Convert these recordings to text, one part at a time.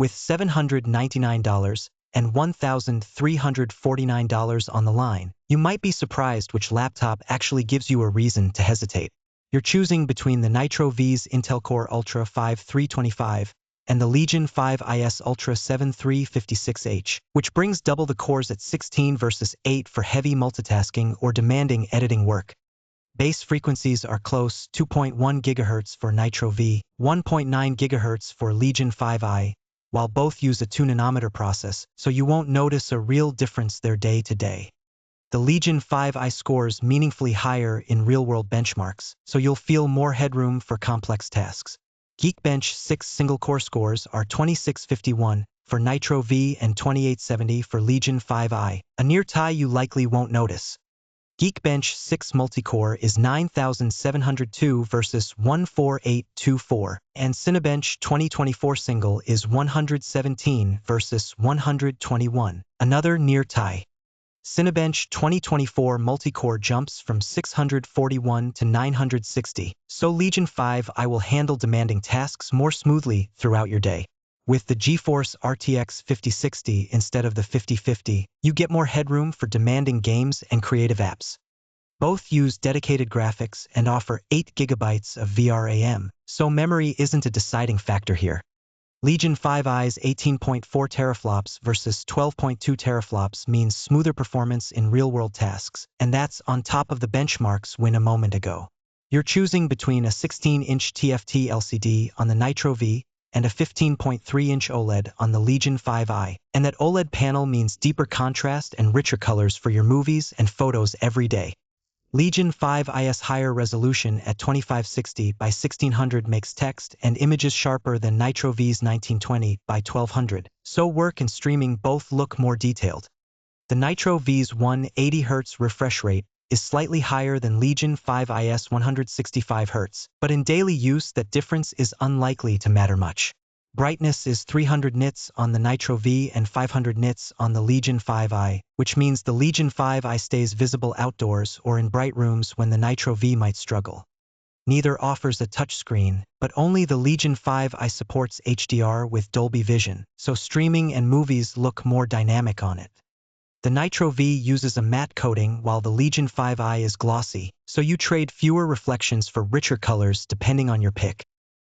With $799 and $1,349 on the line, you might be surprised which laptop actually gives you a reason to hesitate. You're choosing between the Nitro V's Intel Core Ultra 5325 and the Legion 5IS Ultra 7356H, which brings double the cores at 16 versus 8 for heavy multitasking or demanding editing work. Base frequencies are close, 2.1 GHz for Nitro V, 1.9 GHz for Legion 5i, while both use a 2-nanometer process, so you won't notice a real difference there day to day. The Legion 5i scores meaningfully higher in real-world benchmarks, so you'll feel more headroom for complex tasks. Geekbench 6 single-core scores are 2651 for Nitro V and 2870 for Legion 5i, a near tie you likely won't notice. Geekbench 6 multi-core is 9702 versus 14824, and Cinebench 2024 single is 117 versus 121, another near tie. Cinebench 2024 multi-core jumps from 641 to 960, so Legion 5i will handle demanding tasks more smoothly throughout your day. With the GeForce RTX 5060 instead of the 5050, you get more headroom for demanding games and creative apps. Both use dedicated graphics and offer 8 GB of VRAM, so memory isn't a deciding factor here. Legion 5i's 18.4 teraflops versus 12.2 teraflops means smoother performance in real-world tasks, and that's on top of the benchmarks win a moment ago. You're choosing between a 16-inch TFT LCD on the Nitro V and a 15.3-inch OLED on the Legion 5i, and that OLED panel means deeper contrast and richer colors for your movies and photos every day. Legion 5i's higher resolution at 2560 by 1600 makes text and images sharper than Nitro V's 1920 by 1200, so work and streaming both look more detailed. The Nitro V's 180 Hz refresh rate is slightly higher than Legion 5i's 165 Hz, but in daily use that difference is unlikely to matter much. Brightness is 300 nits on the Nitro V and 500 nits on the Legion 5i, which means the Legion 5i stays visible outdoors or in bright rooms when the Nitro V might struggle. Neither offers a touchscreen, but only the Legion 5i supports HDR with Dolby Vision, so streaming and movies look more dynamic on it. The Nitro V uses a matte coating while the Legion 5i is glossy, so you trade fewer reflections for richer colors depending on your pick.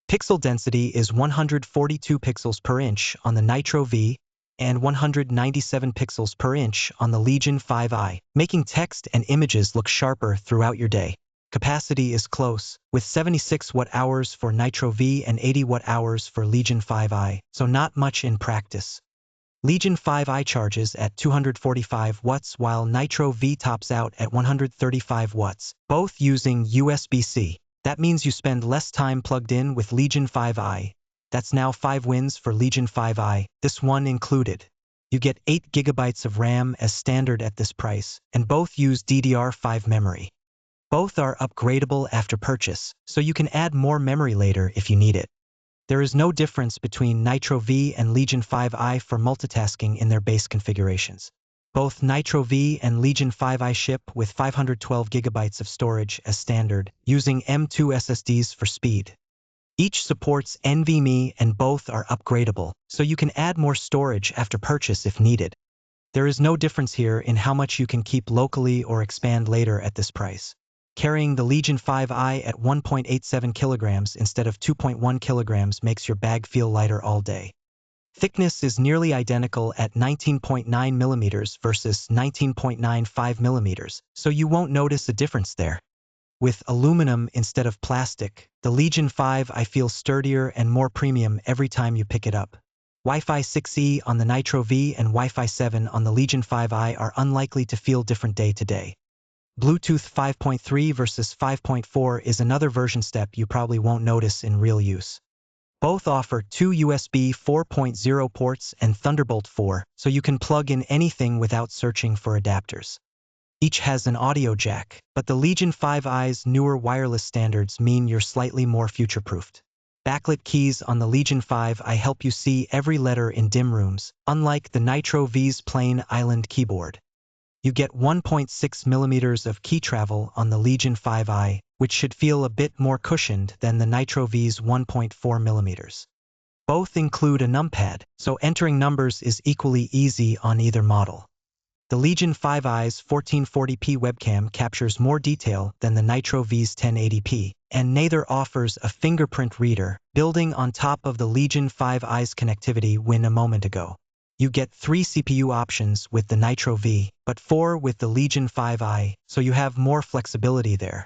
Pixel density is 142 pixels per inch on the Nitro V and 197 pixels per inch on the Legion 5i, making text and images look sharper throughout your day. Capacity is close, with 76 watt-hours for Nitro V and 80 watt-hours for Legion 5i, so not much in practice. Legion 5i charges at 245 watts while Nitro V tops out at 135 watts, both using USB-C. That means you spend less time plugged in with Legion 5i. That's now 5 wins for Legion 5i, this one included. You get 8 GB of RAM as standard at this price, and both use DDR5 memory. Both are upgradable after purchase, so you can add more memory later if you need it. There is no difference between Nitro V and Legion 5i for multitasking in their base configurations. Both Nitro V and Legion 5i ship with 512 GB of storage as standard, using M.2 SSDs for speed. Each supports NVMe and both are upgradable, so you can add more storage after purchase if needed. There is no difference here in how much you can keep locally or expand later at this price. Carrying the Legion 5i at 1.87 kilograms instead of 2.1 kilograms makes your bag feel lighter all day. Thickness is nearly identical at 19.9 millimeters versus 19.95 millimeters, so you won't notice a difference there. With aluminum instead of plastic, the Legion 5i feels sturdier and more premium every time you pick it up. Wi-Fi 6E on the Nitro V and Wi-Fi 7 on the Legion 5i are unlikely to feel different day to day. Bluetooth 5.3 versus 5.4 is another version step you probably won't notice in real use. Both offer 2 USB 4.0 ports and Thunderbolt 4, so you can plug in anything without searching for adapters. Each has an audio jack, but the Legion 5i's newer wireless standards mean you're slightly more future-proofed. Backlit keys on the Legion 5i help you see every letter in dim rooms, unlike the Nitro V's plain island keyboard. You get 1.6 millimeters of key travel on the Legion 5i, which should feel a bit more cushioned than the Nitro V's 1.4 millimeters. Both include a numpad, so entering numbers is equally easy on either model. The Legion 5i's 1440p webcam captures more detail than the Nitro V's 1080p, and neither offers a fingerprint reader, building on top of the Legion 5i's connectivity win a moment ago. You get 3 CPU options with the Nitro V, but 4 with the Legion 5i, so you have more flexibility there.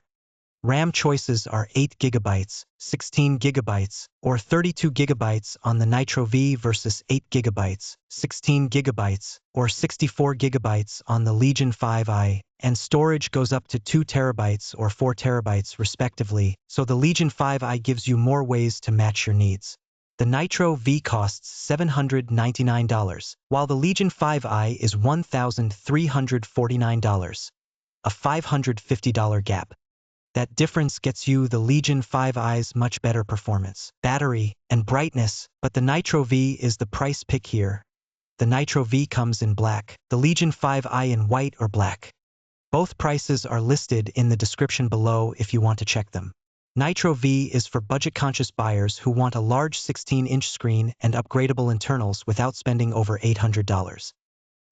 RAM choices are 8GB, 16GB, or 32GB on the Nitro V versus 8GB, 16GB, or 64GB on the Legion 5i, and storage goes up to 2TB or 4TB respectively, so the Legion 5i gives you more ways to match your needs. The Nitro V costs $799, while the Legion 5i is $1,349, a $550 gap. That difference gets you the Legion 5i's much better performance, battery, and brightness, but the Nitro V is the price pick here. The Nitro V comes in black, the Legion 5i in white or black. Both prices are listed in the description below if you want to check them. Nitro V is for budget-conscious buyers who want a large 16-inch screen and upgradable internals without spending over $800.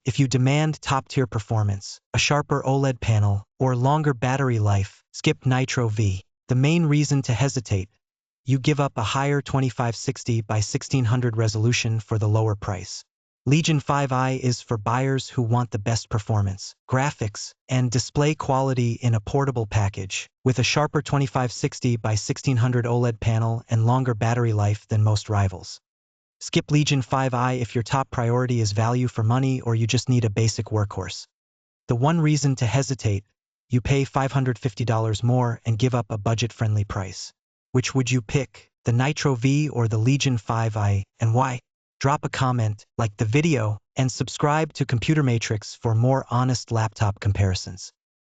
If you demand top-tier performance, a sharper OLED panel, or longer battery life, skip Nitro V. The main reason to hesitate: you give up a higher 2560 by 1600 resolution for the lower price. Legion 5i is for buyers who want the best performance, graphics, and display quality in a portable package, with a sharper 2560 by 1600 OLED panel and longer battery life than most rivals. Skip Legion 5i if your top priority is value for money or you just need a basic workhorse. The one reason to hesitate: you pay $550 more and give up a budget-friendly price. Which would you pick, the Nitro V or the Legion 5i, and why? Drop a comment, like the video, and subscribe to Computer Matrix for more honest laptop comparisons.